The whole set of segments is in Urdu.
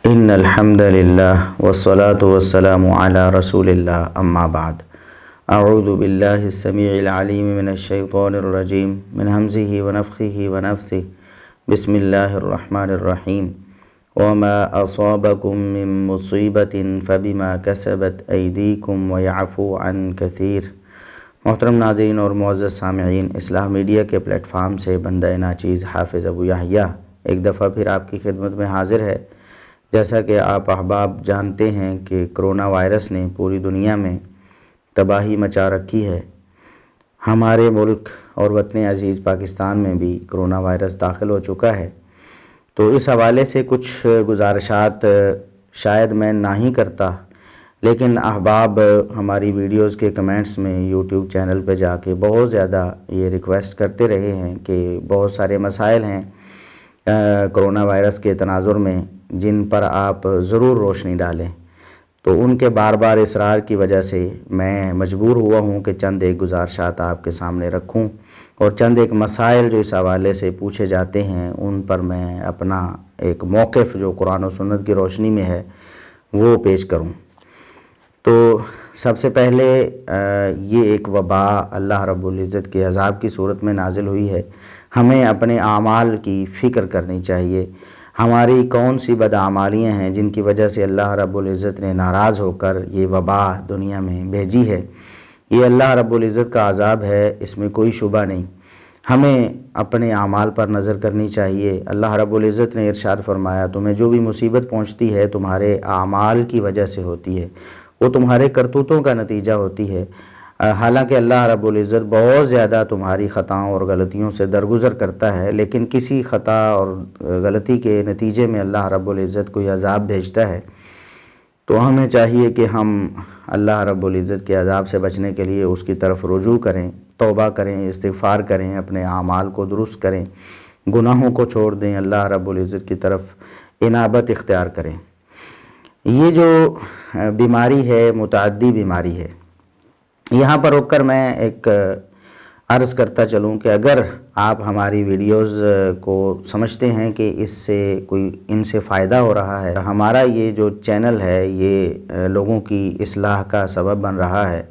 ان الحمد للہ والصلاة والسلام علی رسول اللہ اما بعد اعوذ باللہ السمیع العلیم من الشیطان الرجیم من ہمزہ ونفخہ ونفثہ بسم اللہ الرحمن الرحیم وما اصابکم من مصیبت فبما کسبت ایدیکم ویعفو عن کثیر۔ محترم ناظرین اور معزز سامعین، اصلاح میڈیا کے پلیٹ فارم سے بندہ ناچیز حافظ ابو یحییٰ ایک دفعہ پھر آپ کی خدمت میں حاضر ہے۔ جیسا کہ آپ احباب جانتے ہیں کہ کرونا وائرس نے پوری دنیا میں تباہی مچا رکھی ہے۔ ہمارے ملک اور وطن عزیز پاکستان میں بھی کرونا وائرس داخل ہو چکا ہے، تو اس حوالے سے کچھ گزارشات شاید میں نہ ہی کرتا، لیکن احباب ہماری ویڈیوز کے کمنٹس میں یوٹیوب چینل پہ جا کے بہت زیادہ یہ ریکویسٹ کرتے رہے ہیں کہ بہت سارے مسائل ہیں کرونا وائرس کے تناظر میں جن پر آپ ضرور روشنی ڈالیں، تو ان کے بار بار اصرار کی وجہ سے میں مجبور ہوا ہوں کہ چند ایک گزارشات آپ کے سامنے رکھوں اور چند ایک مسائل جو اس حوالے سے پوچھے جاتے ہیں ان پر میں اپنا ایک موقف جو قرآن و سنت کی روشنی میں ہے وہ پیش کروں۔ تو سب سے پہلے یہ ایک وبا اللہ رب العزت کے عذاب کی صورت میں نازل ہوئی ہے۔ ہمیں اپنے اعمال کی فکر کرنی چاہیے۔ ہماری کون سی بدعمالیاں ہیں جن کی وجہ سے اللہ رب العزت نے ناراض ہو کر یہ وبا دنیا میں بھیجی ہے؟ یہ اللہ رب العزت کا عذاب ہے، اس میں کوئی شبہ نہیں۔ ہمیں اپنے اعمال پر نظر کرنی چاہیے۔ اللہ رب العزت نے ارشاد فرمایا، تمہیں جو بھی مصیبت پہنچتی ہے تمہارے اعمال کی وجہ سے ہوتی ہے، وہ تمہارے کرتوتوں کا نتیجہ ہوتی ہے۔ حالانکہ اللہ رب العزت بہت زیادہ تمہاری خطاؤں اور غلطیوں سے درگزر کرتا ہے، لیکن کسی خطا اور غلطی کے نتیجے میں اللہ رب العزت کوئی عذاب بھیجتا ہے، تو ہمیں چاہیے کہ ہم اللہ رب العزت کے عذاب سے بچنے کے لیے اس کی طرف رجوع کریں، توبہ کریں، استغفار کریں، اپنے اعمال کو درست کریں، گناہوں کو چھوڑ دیں، اللہ رب العزت کی طرف انابت اختیار کریں۔ یہ جو بیماری ہے متعدی بیماری ہے۔ یہاں پر رک کر میں ایک عرض کرتا چلوں کہ اگر آپ ہماری ویڈیوز کو سمجھتے ہیں کہ اس سے کوئی ان سے فائدہ ہو رہا ہے، ہمارا یہ جو چینل ہے یہ لوگوں کی اصلاح کا سبب بن رہا ہے،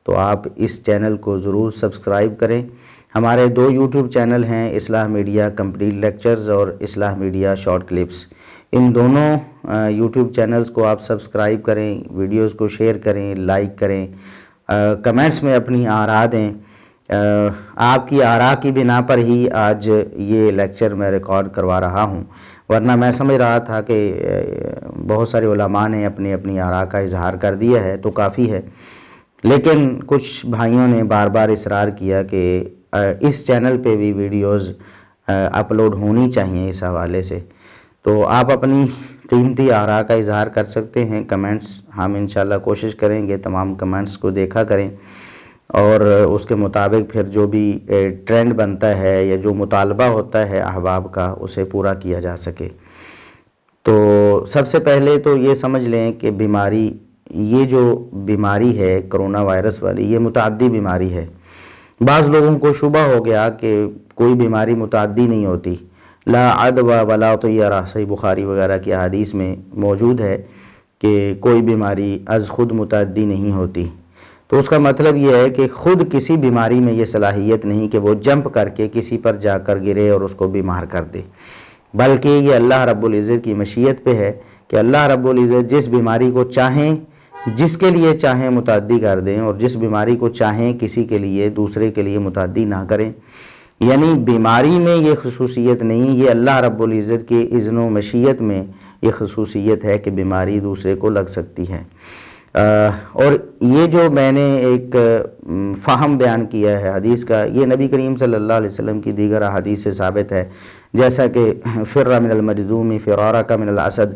تو آپ اس چینل کو ضرور سبسکرائب کریں۔ ہمارے دو یوٹیوب چینل ہیں، اصلاح میڈیا کمپلیٹ لیکچرز اور اصلاح میڈیا شارٹ کلپس۔ ان دونوں یوٹیوب چینلز کو آپ سبسکرائب کریں، ویڈیوز کو شیئر کریں، لائک کریں، کمنٹس میں اپنی آراء دیں۔ آپ کی آراء کی بنا پر ہی آج یہ لیکچر میں ریکارڈ کروا رہا ہوں، ورنہ میں سمجھ رہا تھا کہ بہت سارے علماء نے اپنی اپنی آراء کا اظہار کر دیا ہے تو کافی ہے، لیکن کچھ بھائیوں نے بار بار اصرار کیا کہ اس چینل پہ بھی ویڈیوز اپلوڈ ہونی چاہیے اس حوالے سے، تو آپ اپنی قیمتی آراء کا اظہار کر سکتے ہیں۔ کمنٹس ہم انشاءاللہ کوشش کریں گے تمام کمنٹس کو دیکھا کریں اور اس کے مطابق پھر جو بھی ٹرینڈ بنتا ہے یا جو مطالبہ ہوتا ہے احباب کا اسے پورا کیا جا سکے۔ تو سب سے پہلے تو یہ سمجھ لیں کہ یہ جو بیماری ہے کرونا وائرس والی، یہ متعدی بیماری ہے۔ بعض لوگوں کو شبہ ہو گیا کہ کوئی بیماری متعدی نہیں ہوتی، لا عدوى ولا طیرہ، صحیح بخاری وغیرہ کی احادیث میں موجود ہے کہ کوئی بیماری از خود متعدی نہیں ہوتی۔ تو اس کا مطلب یہ ہے کہ خود کسی بیماری میں یہ صلاحیت نہیں کہ وہ جمپ کر کے کسی پر جا کر گرے اور اس کو بیمار کر دے، بلکہ یہ اللہ رب العزت کی مشیت پہ ہے کہ اللہ رب العزت جس بیماری کو چاہیں، جس کے لیے چاہیں متعدی کر دیں، اور جس بیماری کو چاہیں کسی کے لیے دوسرے کے لیے متعدی نہ کریں۔ یعنی بیماری میں یہ خصوصیت نہیں، یہ اللہ رب العزت کی اذن و مشیت میں یہ خصوصیت ہے کہ بیماری دوسرے کو لگ سکتی ہے۔ اور یہ جو میں نے ایک فہم بیان کیا ہے حدیث کا، یہ نبی کریم صلی اللہ علیہ وسلم کی دیگر احادیث سے ثابت ہے، جیسا کہ فر من المجذوم فرارک من الاسد،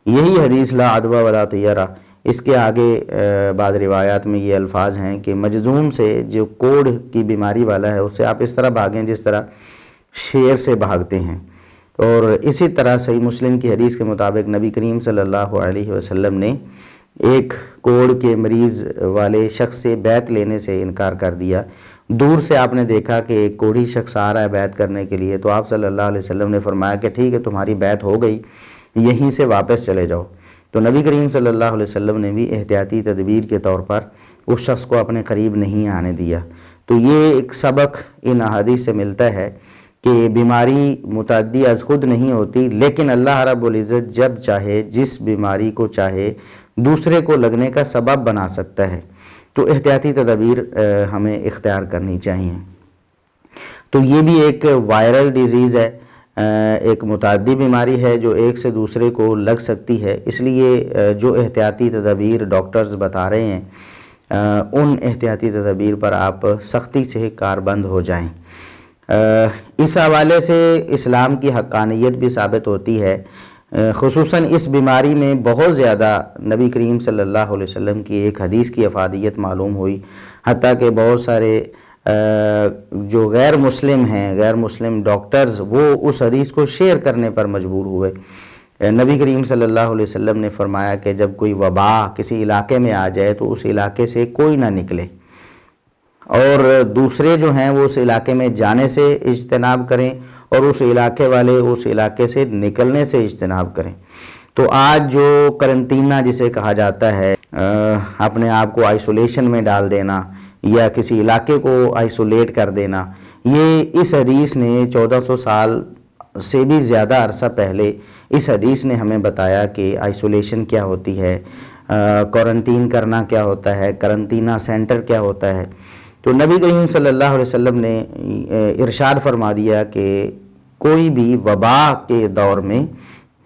یہی حدیث لا عدوى ولا طیرہ۔ اس کے آگے بعض روایات میں یہ الفاظ ہیں کہ مجذوم سے، جو کوڑ کی بیماری والا ہے، اس سے آپ اس طرح بھاگیں جس طرح شیر سے بھاگتے ہیں۔ اور اسی طرح صحیح مسلم کی حدیث کے مطابق نبی کریم صلی اللہ علیہ وسلم نے ایک کوڑ کے مریض والے شخص سے بیعت لینے سے انکار کر دیا۔ دور سے آپ نے دیکھا کہ ایک کوڑھی شخص آ رہا ہے بیعت کرنے کے لیے، تو آپ صلی اللہ علیہ وسلم نے فرمایا کہ ٹھیک ہے تمہاری بیعت ہو گئی، یہیں سے واپس چلے جاؤ۔ تو نبی کریم صلی اللہ علیہ وسلم نے بھی احتیاطی تدبیر کے طور پر اس شخص کو اپنے قریب نہیں آنے دیا۔ تو یہ ایک سبق ان احادیث سے ملتا ہے کہ بیماری متعدی از خود نہیں ہوتی، لیکن اللہ رب العزت جب چاہے، جس بیماری کو چاہے، دوسرے کو لگنے کا سبب بنا سکتا ہے۔ تو احتیاطی تدابیر ہمیں اختیار کرنی چاہیے۔ تو یہ بھی ایک وائرل ڈیزیز ہے، ایک متعدی بیماری ہے جو ایک سے دوسرے کو لگ سکتی ہے، اس لیے جو احتیاطی تدابیر ڈاکٹرز بتا رہے ہیں ان احتیاطی تدابیر پر آپ سختی سے کاربند ہو جائیں۔ اس حوالے سے اسلام کی حقانیت بھی ثابت ہوتی ہے، خصوصاً اس بیماری میں بہت زیادہ نبی کریم صلی اللہ علیہ وسلم کی ایک حدیث کی افادیت معلوم ہوئی، حتیٰ کہ بہت سارے جو غیر مسلم ہیں، غیر مسلم ڈاکٹرز، وہ اس حدیث کو شیئر کرنے پر مجبور ہوئے۔ نبی کریم صلی اللہ علیہ وسلم نے فرمایا کہ جب کوئی وبا کسی علاقے میں آ جائے تو اس علاقے سے کوئی نہ نکلے، اور دوسرے جو ہیں وہ اس علاقے میں جانے سے اجتناب کریں، اور اس علاقے والے اس علاقے سے نکلنے سے اجتناب کریں۔ تو آج جو کرنٹینہ جسے کہا جاتا ہے، اپنے آپ کو آئسولیشن میں ڈال دینا یا کسی علاقے کو آئسولیٹ کر دینا، یہ اس حدیث نے 1400 سال سے بھی زیادہ عرصہ پہلے اس حدیث نے ہمیں بتایا کہ آئسولیشن کیا ہوتی ہے، کوارنٹین کرنا کیا ہوتا ہے، کرنٹینہ سینٹر کیا ہوتا ہے۔ تو نبی کریم صلی اللہ علیہ وسلم نے ارشاد فرما دیا کہ کوئی بھی وبا کے دور میں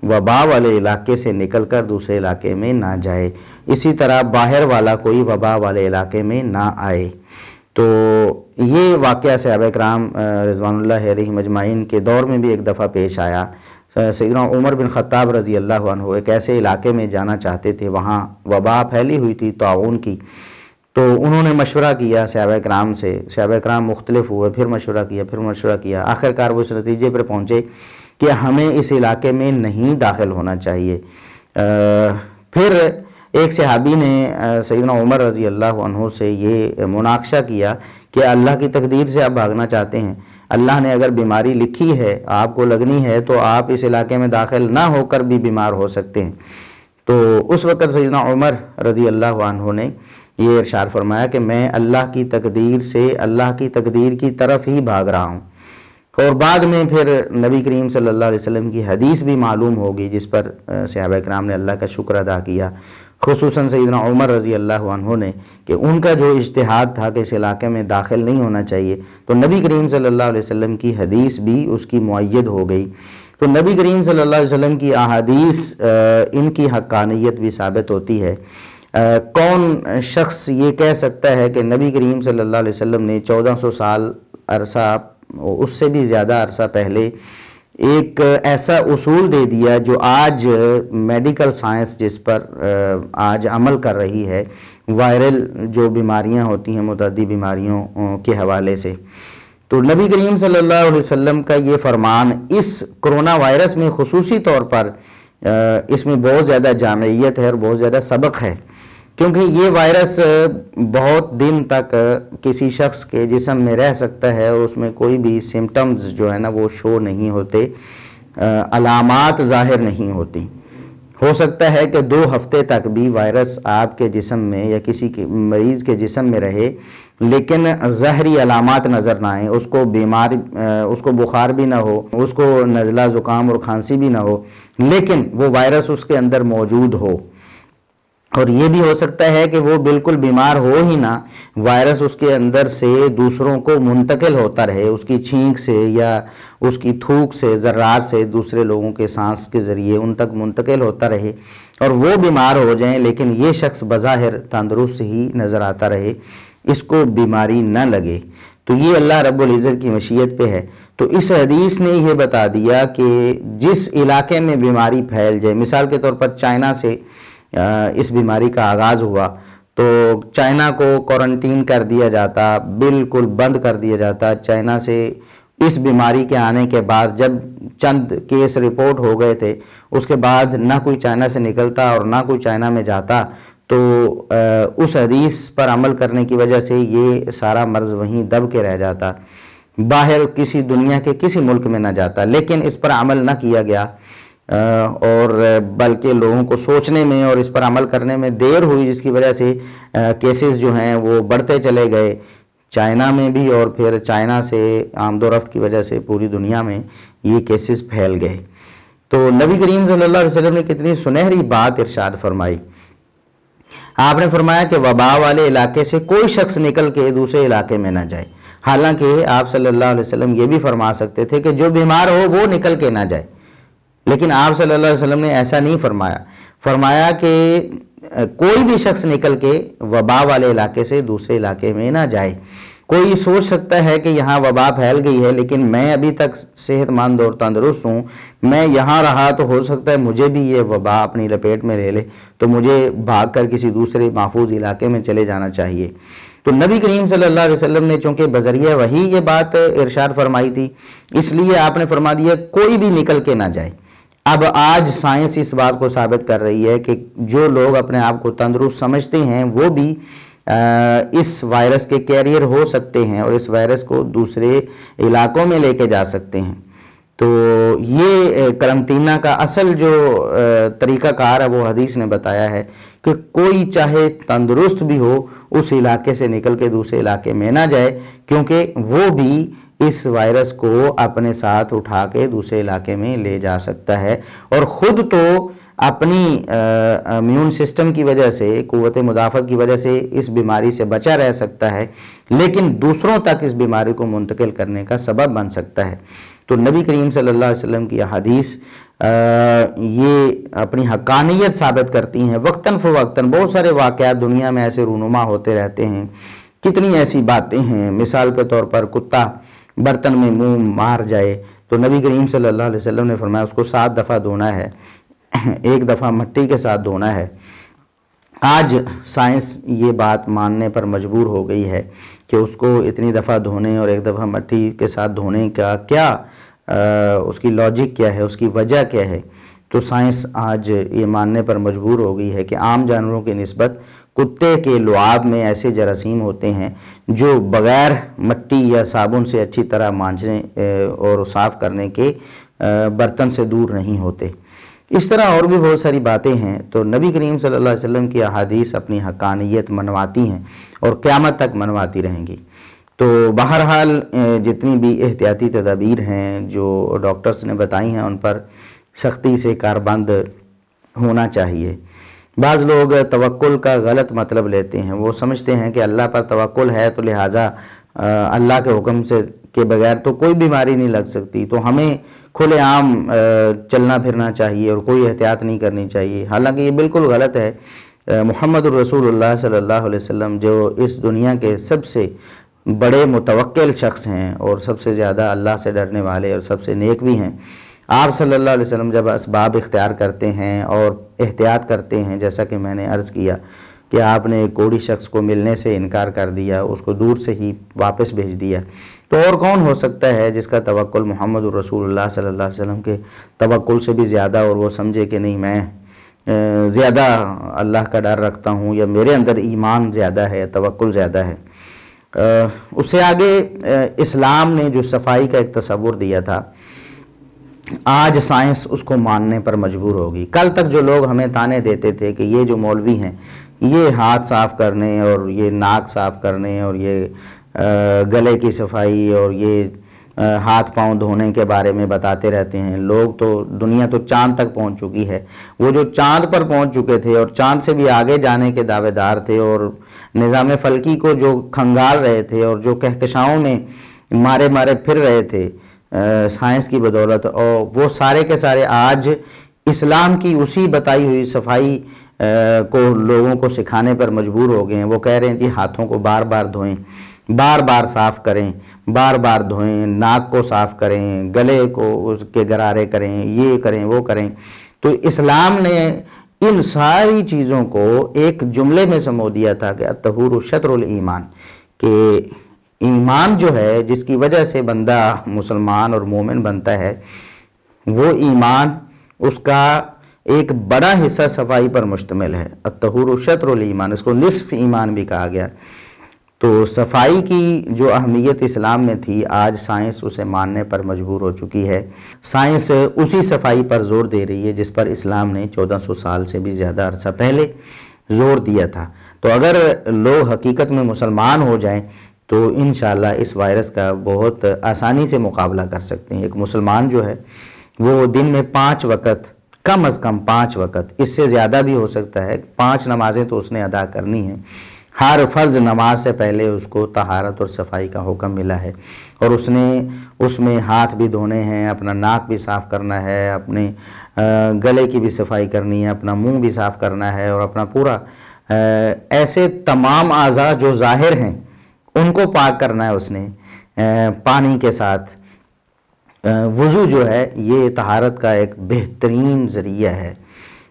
وبا والے علاقے سے نکل کر دوسرے علاقے میں نہ جائے، اسی طرح باہر والا کوئی وبا والے علاقے میں نہ آئے۔ تو یہ واقعہ صحابہ کرام رضوان اللہ علیہم اجمعین کے دور میں بھی ایک دفعہ پیش آیا۔ سیدنا عمر بن خطاب رضی اللہ عنہ ایک ایسے علاقے میں جانا چاہتے تھے، وہاں وبا پھیلی ہوئی تھی طاعون کی، تو انہوں نے مشورہ کیا صحابہ کرام سے، صحابہ کرام مختلف ہوئے، پھر مشورہ کیا، آخرکار وہ اس نتیجے پر پہنچے کہ ہمیں اس علاقے میں نہیں داخل ہونا چاہیے۔ پھر ایک صحابی نے سیدنا عمر رضی اللہ عنہ سے یہ مناقشہ کیا کہ اللہ کی تقدیر سے آپ بھاگنا چاہتے ہیں، اللہ نے اگر بیماری لکھی ہے آپ کو لگنی ہے تو آپ اس علاقے میں داخل نہ ہو کر بھی بیمار ہو سکتے ہیں۔ تو اس وقت سیدنا عمر رضی اللہ عنہ نے یہ ارشاد فرمایا کہ میں اللہ کی تقدیر سے، اللہ کی تقدیر کی طرف ہی بھاگ رہا ہوں۔ اور بعد میں پھر نبی کریم صلی اللہ علیہ وسلم کی حدیث بھی معلوم ہوگی جس پر صحابہ کرام نے اللہ کا شکر ادا کیا، خصوصاً سیدنا عمر رضی اللہ عنہ نے، کہ ان کا جو اجتہاد تھا کہ اس علاقے میں داخل نہیں ہونا چاہیے، تو نبی کریم صلی اللہ علیہ وسلم کی حدیث بھی اس کی مؤید ہو گئی۔ تو نبی کریم صلی اللہ علیہ وسلم کی احادیث ان کی حقانیت بھی ثابت ہوتی ہے۔ کون شخص یہ کہہ سکتا ہے کہ نبی کریم صلی اللہ علیہ وسلم نے 1400 سال عرصہ، اس سے بھی زیادہ عرصہ پہلے ایک ایسا اصول دے دیا جو آج میڈیکل سائنس جس پر آج عمل کر رہی ہے، وائرل جو بیماریاں ہوتی ہیں متعدی بیماریوں کے حوالے سے۔ تو نبی کریم صلی اللہ علیہ وسلم کا یہ فرمان اس کرونا وائرس میں خصوصی طور پر اس میں بہت زیادہ جامعیت ہے اور بہت زیادہ سبق ہے، کیونکہ یہ وائرس بہت دن تک کسی شخص کے جسم میں رہ سکتا ہے اور اس میں کوئی بھی سمٹمز جو ہے نا وہ شو نہیں ہوتے، علامات ظاہر نہیں ہوتی۔ ہو سکتا ہے کہ 2 ہفتے تک بھی وائرس آپ کے جسم میں یا کسی کے مریض کے جسم میں رہے، لیکن ظاہری علامات نظر نہ آئیں، اس کو بخار بھی نہ ہو، اس کو نزلہ زکام اور کھانسی بھی نہ ہو، لیکن وہ وائرس اس کے اندر موجود ہو۔ اور یہ بھی ہو سکتا ہے کہ وہ بالکل بیمار ہو ہی نہ، وائرس اس کے اندر سے دوسروں کو منتقل ہوتا رہے، اس کی چھینک سے یا اس کی تھوک سے، ذرات سے دوسرے لوگوں کے سانس کے ذریعے ان تک منتقل ہوتا رہے اور وہ بیمار ہو جائیں، لیکن یہ شخص بظاہر تندرست ہی نظر آتا رہے، اس کو بیماری نہ لگے۔ تو یہ اللہ رب العزت کی مشیت پہ ہے۔ تو اس حدیث نے یہ بتا دیا کہ جس علاقے میں بیماری پھیل جائے، مثال کے طور پر چائنا سے اس بیماری کا آغاز ہوا تو چائنا کو کوارنٹین کر دیا جاتا، بالکل بند کر دیا جاتا۔ چائنا سے اس بیماری کے آنے کے بعد جب چند کیس رپورٹ ہو گئے تھے، اس کے بعد نہ کوئی چائنا سے نکلتا اور نہ کوئی چائنا میں جاتا، تو اس حدیث پر عمل کرنے کی وجہ سے یہ سارا مرض وہیں دب کے رہ جاتا، باہر کسی دنیا کے کسی ملک میں نہ جاتا۔ لیکن اس پر عمل نہ کیا گیا، اور بلکہ لوگوں کو سوچنے میں اور اس پر عمل کرنے میں دیر ہوئی، جس کی وجہ سے کیسز جو ہیں وہ بڑھتے چلے گئے چائنا میں بھی، اور پھر چائنا سے آمد و رفت کی وجہ سے پوری دنیا میں یہ کیسز پھیل گئے۔ تو نبی کریم صلی اللہ علیہ وسلم نے کتنی سنہری بات ارشاد فرمائی۔ آپ نے فرمایا کہ وبا والے علاقے سے کوئی شخص نکل کے دوسرے علاقے میں نہ جائے۔ حالانکہ آپ صلی اللہ علیہ وسلم یہ بھی فرما سکتے تھے کہ جو بیمار ہو وہ نکل کے نہ جائے، لیکن آپ صلی اللہ علیہ وسلم نے ایسا نہیں فرمایا۔ فرمایا کہ کوئی بھی شخص نکل کے وبا والے علاقے سے دوسرے علاقے میں نہ جائے۔ کوئی سوچ سکتا ہے کہ یہاں وبا پھیل گئی ہے لیکن میں ابھی تک صحت مند اور تندرست ہوں، میں یہاں رہا تو ہو سکتا ہے مجھے بھی یہ وبا اپنی لپیٹ میں لے لے، تو مجھے بھاگ کر کسی دوسرے محفوظ علاقے میں چلے جانا چاہیے۔ تو نبی کریم صلی اللہ علیہ وسلم نے چونکہ بذریعہ وحی یہ بات ارشاد فرمائی تھی، اس لیے آپ نے فرما دیا کوئی بھی نکل کے نہ جائے۔ اب آج سائنس اس بات کو ثابت کر رہی ہے کہ جو لوگ اپنے آپ کو تندرست سمجھتے ہیں وہ بھی اس وائرس کے کیریئر ہو سکتے ہیں اور اس وائرس کو دوسرے علاقوں میں لے کے جا سکتے ہیں۔ تو یہ قرنطینہ کا اصل جو طریقہ کار ہے وہ حدیث نے بتایا ہے کہ کوئی چاہے تندرست بھی ہو اس علاقے سے نکل کے دوسرے علاقے میں نہ جائے، کیونکہ وہ بھی اس وائرس کو اپنے ساتھ اٹھا کے دوسرے علاقے میں لے جا سکتا ہے، اور خود تو اپنی امیون سسٹم کی وجہ سے، قوت مدافعت کی وجہ سے اس بیماری سے بچا رہ سکتا ہے، لیکن دوسروں تک اس بیماری کو منتقل کرنے کا سبب بن سکتا ہے۔ تو نبی کریم صلی اللہ علیہ وسلم کی حدیث یہ اپنی حقانیت ثابت کرتی ہیں۔ وقتاً فوقتاً بہت سارے واقعات دنیا میں ایسے رونما ہوتے رہتے ہیں، کتنی ایسی باتیں ہیں۔ مثال کے طور پر کتا برتن میں منہ مار جائے تو نبی کریم صلی اللہ علیہ وسلم نے فرمایا اس کو 7 دفعہ دھونا ہے، 1 دفعہ مٹی کے ساتھ دھونا ہے۔ آج سائنس یہ بات ماننے پر مجبور ہو گئی ہے کہ اس کو اتنی دفعہ دھونے اور 1 دفعہ مٹی کے ساتھ دھونے کا کیا اس کی لاجک کیا ہے، اس کی وجہ کیا ہے۔ تو سائنس آج یہ ماننے پر مجبور ہو گئی ہے کہ عام جانوروں کی نسبت کتے کے لعاب میں ایسے جراثیم ہوتے ہیں جو بغیر مٹی یا صابن سے اچھی طرح مانجنے اور صاف کرنے کے برتن سے دور نہیں ہوتے۔ اس طرح اور بھی بہت ساری باتیں ہیں۔ تو نبی کریم صلی اللہ علیہ وسلم کی احادیث اپنی حقانیت منواتی ہیں اور قیامت تک منواتی رہیں گی۔ تو بہرحال جتنی بھی احتیاطی تدابیر ہیں جو ڈاکٹرز نے بتائی ہیں ان پر سختی سے کاربند ہونا چاہیے۔ بعض لوگ توکل کا غلط مطلب لیتے ہیں، وہ سمجھتے ہیں کہ اللہ پر توکل ہے تو لہٰذا اللہ کے حکم سے کے بغیر تو کوئی بیماری نہیں لگ سکتی، تو ہمیں کھلے عام چلنا پھرنا چاہیے اور کوئی احتیاط نہیں کرنی چاہیے۔ حالانکہ یہ بالکل غلط ہے۔ محمد الرسول اللہ صلی اللہ علیہ وسلم جو اس دنیا کے سب سے بڑے متوکل شخص ہیں اور سب سے زیادہ اللہ سے ڈرنے والے اور سب سے نیک بھی ہیں، آپ صلی اللہ علیہ وسلم جب اسباب اختیار کرتے ہیں اور احتیاط کرتے ہیں، جیسا کہ میں نے عرض کیا کہ آپ نے ایک کوڑی شخص کو ملنے سے انکار کر دیا، اس کو دور سے ہی واپس بھیج دیا، تو اور کون ہو سکتا ہے جس کا توکل محمد الرسول اللہ صلی اللہ علیہ وسلم کے توکل سے بھی زیادہ، اور وہ سمجھے کہ نہیں میں زیادہ اللہ کا ڈر رکھتا ہوں یا میرے اندر ایمان زیادہ ہے، توکل زیادہ ہے۔ اس سے آگے اسلام نے جو صفائی کا ایک تصور دیا تھا، آج سائنس اس کو ماننے پر مجبور ہوگی۔ کل تک جو لوگ ہمیں تانے دیتے تھے کہ یہ جو مولوی ہیں یہ ہاتھ صاف کرنے اور یہ ناک صاف کرنے اور یہ گلے کی صفائی اور یہ ہاتھ پاؤں دھونے کے بارے میں بتاتے رہتے ہیں، لوگ تو دنیا تو چاند تک پہنچ چکی ہے، وہ جو چاند پر پہنچ چکے تھے اور چاند سے بھی آگے جانے کے دعوے دار تھے اور نظام فلکی کو جو کھنگال رہے تھے اور جو کہکشاؤں میں مارے مارے پھر رہے تھے سائنس کی بدولت، اور وہ سارے کے سارے آج اسلام کی اسی بتائی ہوئی صفائی کو لوگوں کو سکھانے پر مجبور ہو گئے ہیں۔ وہ کہہ رہے ہیں کہ ہاتھوں کو بار بار دھوئیں، بار بار صاف کریں، بار بار دھوئیں، ناک کو صاف کریں، گلے کو اس کے گرارے کریں، یہ کریں وہ کریں۔ تو اسلام نے ان ساری چیزوں کو ایک جملے میں سمو دیا تھا کہ الطہور شطر الایمان، کہ ایمان جو ہے جس کی وجہ سے بندہ مسلمان اور مومن بنتا ہے، وہ ایمان اس کا ایک بڑا حصہ صفائی پر مشتمل ہے۔ الطہور شطر الایمان، اس کو نصف ایمان بھی کہا گیا۔ تو صفائی کی جو اہمیت اسلام میں تھی، آج سائنس اسے ماننے پر مجبور ہو چکی ہے۔ سائنس اسی صفائی پر زور دے رہی ہے جس پر اسلام نے 1400 سال سے بھی زیادہ عرصہ پہلے زور دیا تھا۔ تو اگر لوگ حقیقت میں مسلمان ہو جائیں تو انشاءاللہ اس وائرس کا بہت آسانی سے مقابلہ کر سکتے ہیں۔ ایک مسلمان جو ہے وہ دن میں 5 وقت، کم از کم 5 وقت، اس سے زیادہ بھی ہو سکتا ہے، 5 نمازیں تو اس نے ادا کرنی ہیں۔ ہر فرض نماز سے پہلے اس کو طہارت اور صفائی کا حکم ملا ہے، اور اس نے اس میں ہاتھ بھی دھونے ہیں، اپنا ناک بھی صاف کرنا ہے، اپنے گلے کی بھی صفائی کرنی ہے، اپنا منہ بھی صاف کرنا ہے، اور اپنا پورا ایسے تمام اعضاء جو ظاہر ہیں ان کو پاک کرنا ہے اس نے پانی کے ساتھ۔ وضو جو ہے یہ طہارت کا ایک بہترین ذریعہ ہے۔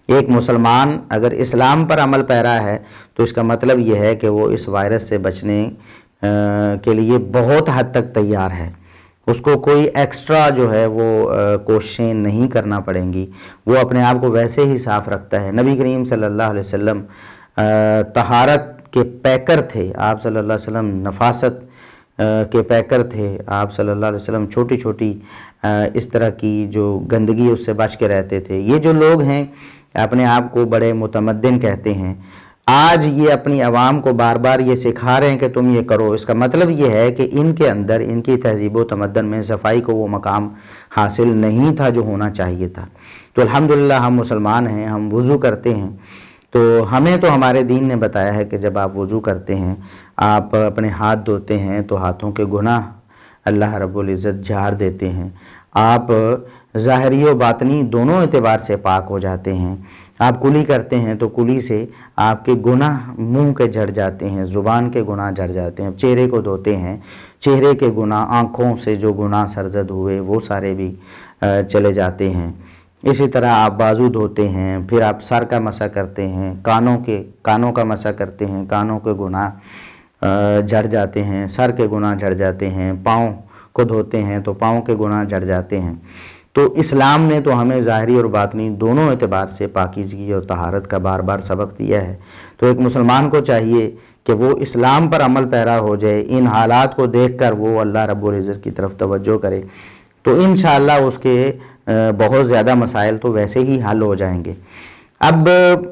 ایک مسلمان اگر اسلام پر عمل پیرا ہے تو اس کا مطلب یہ ہے کہ وہ اس وائرس سے بچنے کے لیے بہت حد تک تیار ہے۔ اس کو کوئی ایکسٹرا جو ہے وہ کوششیں نہیں کرنا پڑیں گی، وہ اپنے آپ کو ویسے ہی صاف رکھتا ہے۔ نبی کریم صلی اللہ علیہ وسلم طہارت کے پیکر تھے، آپ صلی اللہ علیہ وسلم نفاست کے پیکر تھے، آپ صلی اللہ علیہ وسلم چھوٹی چھوٹی اس طرح کی جو گندگی اس سے بچ کے رہتے تھے۔ یہ جو لوگ ہیں اپنے آپ کو بڑے متمدن کہتے ہیں، آج یہ اپنی عوام کو بار بار یہ سکھا رہے ہیں کہ تم یہ کرو، اس کا مطلب یہ ہے کہ ان کے اندر، ان کی تہذیب و تمدن میں صفائی کو وہ مقام حاصل نہیں تھا جو ہونا چاہیے تھا۔ تو الحمدللہ ہم مسلمان ہیں، ہم وضو کرتے ہیں، تو ہمیں تو ہمارے دین نے بتایا ہے کہ جب آپ وضو کرتے ہیں، آپ اپنے ہاتھ دھوتے ہیں تو ہاتھوں کے گناہ اللہ رب العزت جھاڑ دیتے ہیں، آپ ظاہری و باطنی دونوں اعتبار سے پاک ہو جاتے ہیں۔ آپ کلی کرتے ہیں تو کلی سے آپ کے گناہ منہ کے جھڑ جاتے ہیں، زبان کے گناہ جھڑ جاتے ہیں۔ چہرے کو دھوتے ہیں، چہرے کے گناہ، آنکھوں سے جو گناہ سرزد ہوئے وہ سارے بھی چلے جاتے ہیں۔ اسی طرح آپ بازو دھوتے ہیں، پھر آپ سر کا مسح کرتے ہیں، کانوں کا مسح کرتے ہیں، کانوں کے گناہ جھڑ جاتے ہیں، سر کے گناہ جھڑ جاتے ہیں، پاؤں کو دھوتے ہیں تو پاؤں کے گناہ جھڑ جاتے ہیں۔ تو اسلام نے تو ہمیں ظاہری اور باطنی دونوں اعتبار سے پاکیزگی اور طہارت کا بار بار سبق دیا ہے۔ تو ایک مسلمان کو چاہیے کہ وہ اسلام پر عمل پیرا ہو جائے، ان حالات کو دیکھ کر وہ اللہ رب العزت کی طرف توجہ کرے، تو انشاءاللہ اس کے بہت زیادہ مسائل تو ویسے ہی حل ہو جائیں گے۔ اب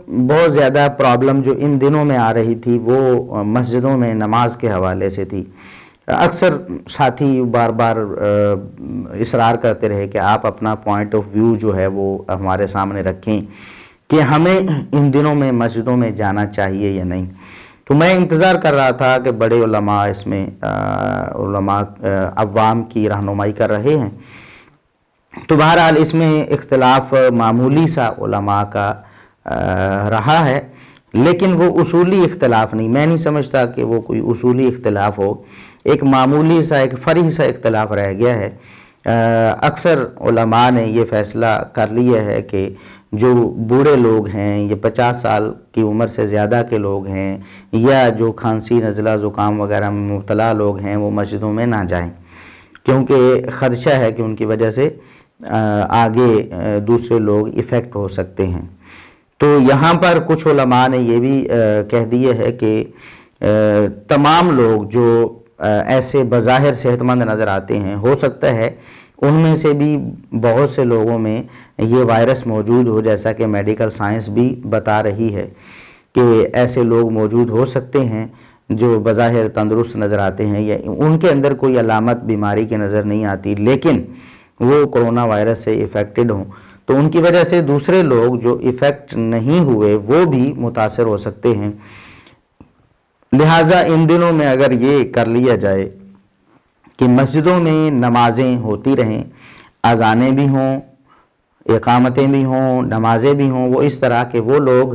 بہت زیادہ پرابلم جو ان دنوں میں آ رہی تھی وہ مسجدوں میں نماز کے حوالے سے تھی۔ اکثر ساتھی بار بار اصرار کرتے رہے کہ آپ اپنا پوائنٹ آف ویو جو ہے وہ ہمارے سامنے رکھیں کہ ہمیں ان دنوں میں مسجدوں میں جانا چاہیے یا نہیں۔ تو میں انتظار کر رہا تھا کہ بڑے علماء اس میں علماء عوام کی رہنمائی کر رہے ہیں، تو بہرحال اس میں اختلاف معمولی سا علماء کا رہا ہے، لیکن وہ اصولی اختلاف نہیں، میں نہیں سمجھتا کہ وہ کوئی اصولی اختلاف ہو، ایک معمولی سا، ایک فرعی سا اختلاف رہ گیا ہے۔ اکثر علماء نے یہ فیصلہ کر لیا ہے کہ جو بوڑھے لوگ ہیں، یہ 50 سال کی عمر سے زیادہ کے لوگ ہیں، یا جو کھانسی نزلہ زکام وغیرہ میں مبتلا لوگ ہیں، وہ مسجدوں میں نہ جائیں، کیونکہ خدشہ ہے کہ ان کی وجہ سے آگے دوسرے لوگ افیکٹ ہو سکتے ہیں۔ تو یہاں پر کچھ علماء نے یہ بھی کہہ دیے ہے کہ تمام لوگ جو ایسے بظاہر صحت مند نظر آتے ہیں، ہو سکتا ہے ان میں سے بھی بہت سے لوگوں میں یہ وائرس موجود ہو، جیسا کہ میڈیکل سائنس بھی بتا رہی ہے کہ ایسے لوگ موجود ہو سکتے ہیں جو بظاہر تندرست نظر آتے ہیں، یا ان کے اندر کوئی علامت بیماری کی نظر نہیں آتی، لیکن وہ کرونا وائرس سے افیکٹڈ ہوں، تو ان کی وجہ سے دوسرے لوگ جو افیکٹ نہیں ہوئے وہ بھی متاثر ہو سکتے ہیں۔ لہٰذا ان دنوں میں اگر یہ کر لیا جائے کہ مسجدوں میں نمازیں ہوتی رہیں، اذانیں بھی ہوں، اقامتیں بھی ہوں، نمازیں بھی ہوں، وہ اس طرح کہ وہ لوگ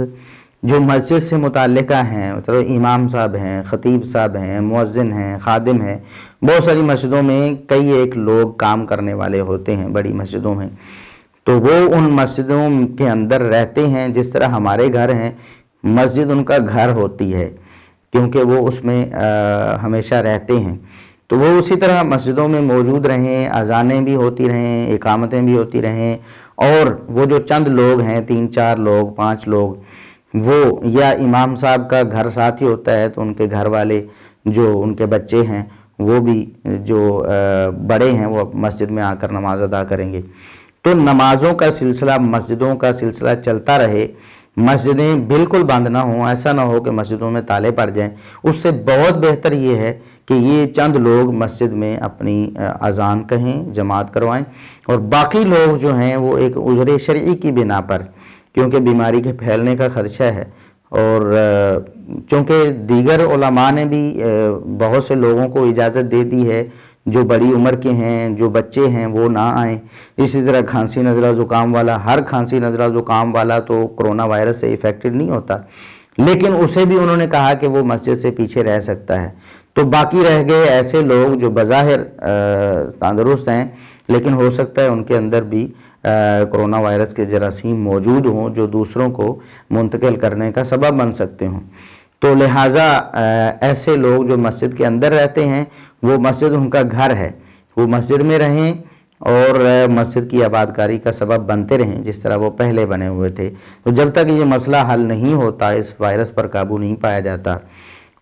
جو مسجد سے متعلقہ ہیں، مطلب امام صاحب ہیں، خطیب صاحب ہیں، مؤذن ہیں، خادم ہیں، بہت ساری مسجدوں میں کئی ایک لوگ کام کرنے والے ہوتے ہیں بڑی مسجدوں میں، تو وہ ان مسجدوں کے اندر رہتے ہیں جس طرح ہمارے گھر ہیں، مسجد ان کا گھر ہوتی ہے کیونکہ وہ اس میں ہمیشہ رہتے ہیں، تو وہ اسی طرح مسجدوں میں موجود رہیں، اذانیں بھی ہوتی رہیں، اقامتیں بھی ہوتی رہیں، اور وہ جو چند لوگ ہیں، 3 4 لوگ، 5 لوگ، وہ یا امام صاحب کا گھر ساتھ ہی ہوتا ہے تو ان کے گھر والے جو ان کے بچے ہیں وہ بھی جو بڑے ہیں وہ مسجد میں آ کر نماز ادا کریں گے۔ تو نمازوں کا سلسلہ، مسجدوں کا سلسلہ چلتا رہے، مسجدیں بالکل بند نہ ہوں، ایسا نہ ہو کہ مسجدوں میں تالے پڑ جائیں۔ اس سے بہت بہتر یہ ہے کہ یہ چند لوگ مسجد میں اپنی اذان کہیں، جماعت کروائیں، اور باقی لوگ جو ہیں وہ ایک عذر شرعی کی بنا پر، کیونکہ بیماری کے پھیلنے کا خدشہ ہے، اور چونکہ دیگر علماء نے بھی بہت سے لوگوں کو اجازت دے دی ہے، جو بڑی عمر کے ہیں، جو بچے ہیں وہ نہ آئیں۔ اسی طرح کھانسی نزلہ زکام والا، ہر کھانسی نزلہ زکام والا تو کرونا وائرس سے افیکٹڈ نہیں ہوتا، لیکن اسے بھی انہوں نے کہا کہ وہ مسجد سے پیچھے رہ سکتا ہے۔ تو باقی رہ گئے ایسے لوگ جو بظاہر تندرست ہیں، لیکن ہو سکتا ہے ان کے اندر بھی کرونا وائرس کے جراثیم موجود ہوں جو دوسروں کو منتقل کرنے کا سبب بن سکتے ہوں۔ تو لہٰذا ایسے لوگ جو مسجد کے اندر رہتے ہیں، وہ مسجد ان کا گھر ہے، وہ مسجد میں رہیں اور مسجد کی آباد کاری کا سبب بنتے رہیں جس طرح وہ پہلے بنے ہوئے تھے۔ تو جب تک یہ مسئلہ حل نہیں ہوتا، اس وائرس پر قابو نہیں پایا جاتا،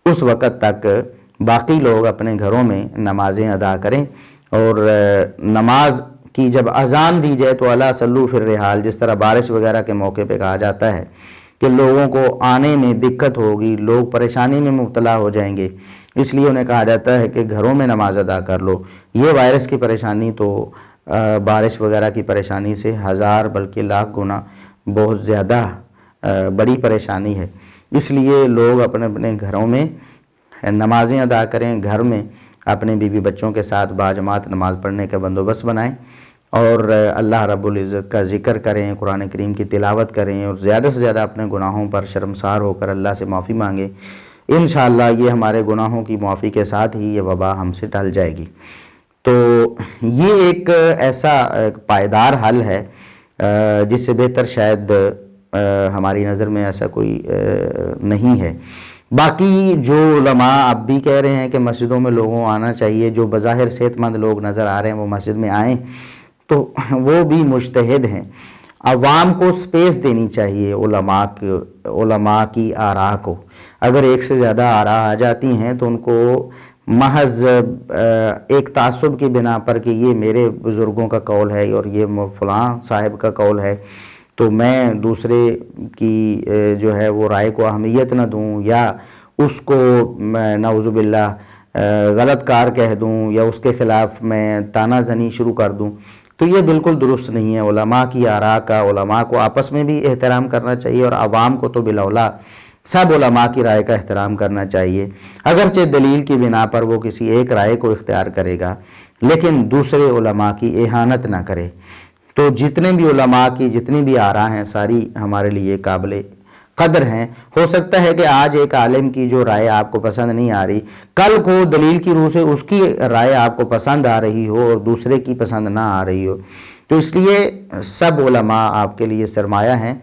اس وقت تک باقی لوگ اپنے گھروں میں نمازیں ادا کریں، اور نماز کی جب اذان دی جائے تو الا صلو فی الرحال، جس طرح بارش وغیرہ کے موقع پہ کہا جاتا ہے کہ لوگوں کو آنے میں دقت ہوگی، لوگ پریشانی میں مبتلا ہو جائیں گے، اس لیے انہیں کہا جاتا ہے کہ گھروں میں نماز ادا کر لو۔ یہ وائرس کی پریشانی تو بارش وغیرہ کی پریشانی سے ہزار بلکہ لاکھ گنا بہت زیادہ بڑی پریشانی ہے، اس لیے لوگ اپنے اپنے گھروں میں نمازیں ادا کریں، گھر میں اپنے بیوی بچوں کے ساتھ باجماعت نماز پڑھنے کا بندوبست بنائیں، اور اللہ رب العزت کا ذکر کریں، قرآن کریم کی تلاوت کریں، اور زیادہ سے زیادہ اپنے گناہوں پر شرمسار ہو کر اللہ سے معافی مانگیں۔ انشاءاللہ یہ ہمارے گناہوں کی معافی کے ساتھ ہی یہ وبا ہم سے ٹل جائے گی۔ تو یہ ایک ایسا پائیدار حل ہے جس سے بہتر شاید ہماری نظر میں ایسا کوئی نہیں ہے۔ باقی جو علماء اب بھی کہہ رہے ہیں کہ مسجدوں میں لوگوں آنا چاہیے، جو بظاہر صحت مند لوگ نظر آ رہے ہیں وہ مسجد میں آئیں، تو وہ بھی مجتہد ہیں۔ عوام کو سپیس دینی چاہیے علماء کی آراء کو۔ اگر ایک سے زیادہ آراء آ جاتی ہیں تو ان کو محض ایک تعصب کی بنا پر کہ یہ میرے بزرگوں کا قول ہے اور یہ فلاں صاحب کا قول ہے، تو میں دوسرے کی جو ہے وہ رائے کو اہمیت نہ دوں، یا اس کو نعوذ باللہ غلط کار کہہ دوں، یا اس کے خلاف میں تانا زنی شروع کر دوں، تو یہ بالکل درست نہیں ہے۔ علماء کی آراء کا، علماء کو آپس میں بھی احترام کرنا چاہیے، اور عوام کو تو بالاولیٰ سب علماء کی رائے کا احترام کرنا چاہیے۔ اگرچہ دلیل کی بنا پر وہ کسی ایک رائے کو اختیار کرے گا، لیکن دوسرے علماء کی اہانت نہ کرے۔ تو جتنے بھی علماء کی جتنی بھی آراء ہیں ساری ہمارے لیے قابل قدر ہیں۔ ہو سکتا ہے کہ آج ایک عالم کی جو رائے آپ کو پسند نہیں آ رہی، کل کو دلیل کی روح سے اس کی رائے آپ کو پسند آ رہی ہو اور دوسرے کی پسند نہ آ رہی ہو۔ تو اس لیے سب علماء آپ کے لیے سرمایہ ہیں۔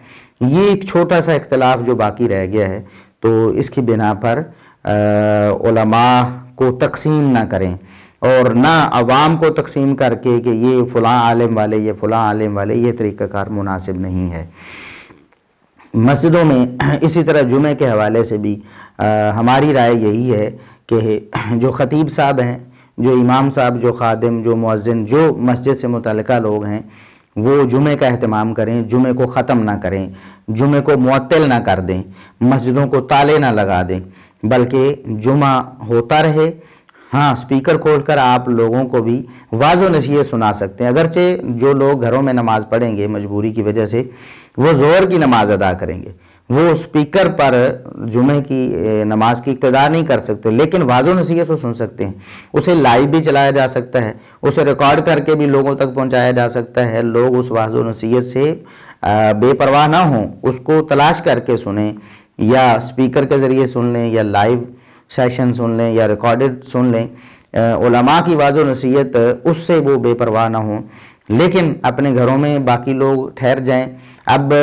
یہ ایک چھوٹا سا اختلاف جو باقی رہ گیا ہے، تو اس کی بنا پر علماء کو تقسیم نہ کریں، اور نہ عوام کو تقسیم کر کے کہ یہ فلاں عالم والے، یہ فلاں عالم والے، یہ طریقہ کار مناسب نہیں ہے۔ مسجدوں میں اسی طرح جمعے کے حوالے سے بھی ہماری رائے یہی ہے کہ جو خطیب صاحب ہیں، جو امام صاحب، جو خادم، جو مؤذن، جو مسجد سے متعلقہ لوگ ہیں، وہ جمعے کا اہتمام کریں، جمعے کو ختم نہ کریں، جمعے کو معطل نہ کر دیں، مسجدوں کو تالے نہ لگا دیں، بلکہ جمعہ ہوتا رہے۔ ہاں، سپیکر کھول کر آپ لوگوں کو بھی واعظ و نصیحت سنا سکتے ہیں۔ اگرچہ جو لوگ گھروں میں نماز پڑھیں گے مجبوری کی وجہ سے، وہ ظہر کی نماز ادا کریں گے، وہ سپیکر پر جمعے کی نماز کی اقتدا نہیں کر سکتے، لیکن واعظ و نصیحت تو سن سکتے ہیں۔ اسے لائیو بھی چلایا جا سکتا ہے، اسے ریکارڈ کر کے بھی لوگوں تک پہنچایا جا سکتا ہے۔ لوگ اس واعظ و نصیحت سے بے پرواہ نہ ہوں، اس کو تلاش کر کے سنیں، یا سپیکر کے ذریعے سن لیں، یا لائیو سیشن سن لیں، یا ریکارڈڈ سن لیں۔ علماء کی واعظ و نصیحت اس سے وہ بے پرواہ نہ ہوں، لیکن اپنے گھروں میں باقی لوگ ٹھہر جائیں۔ اب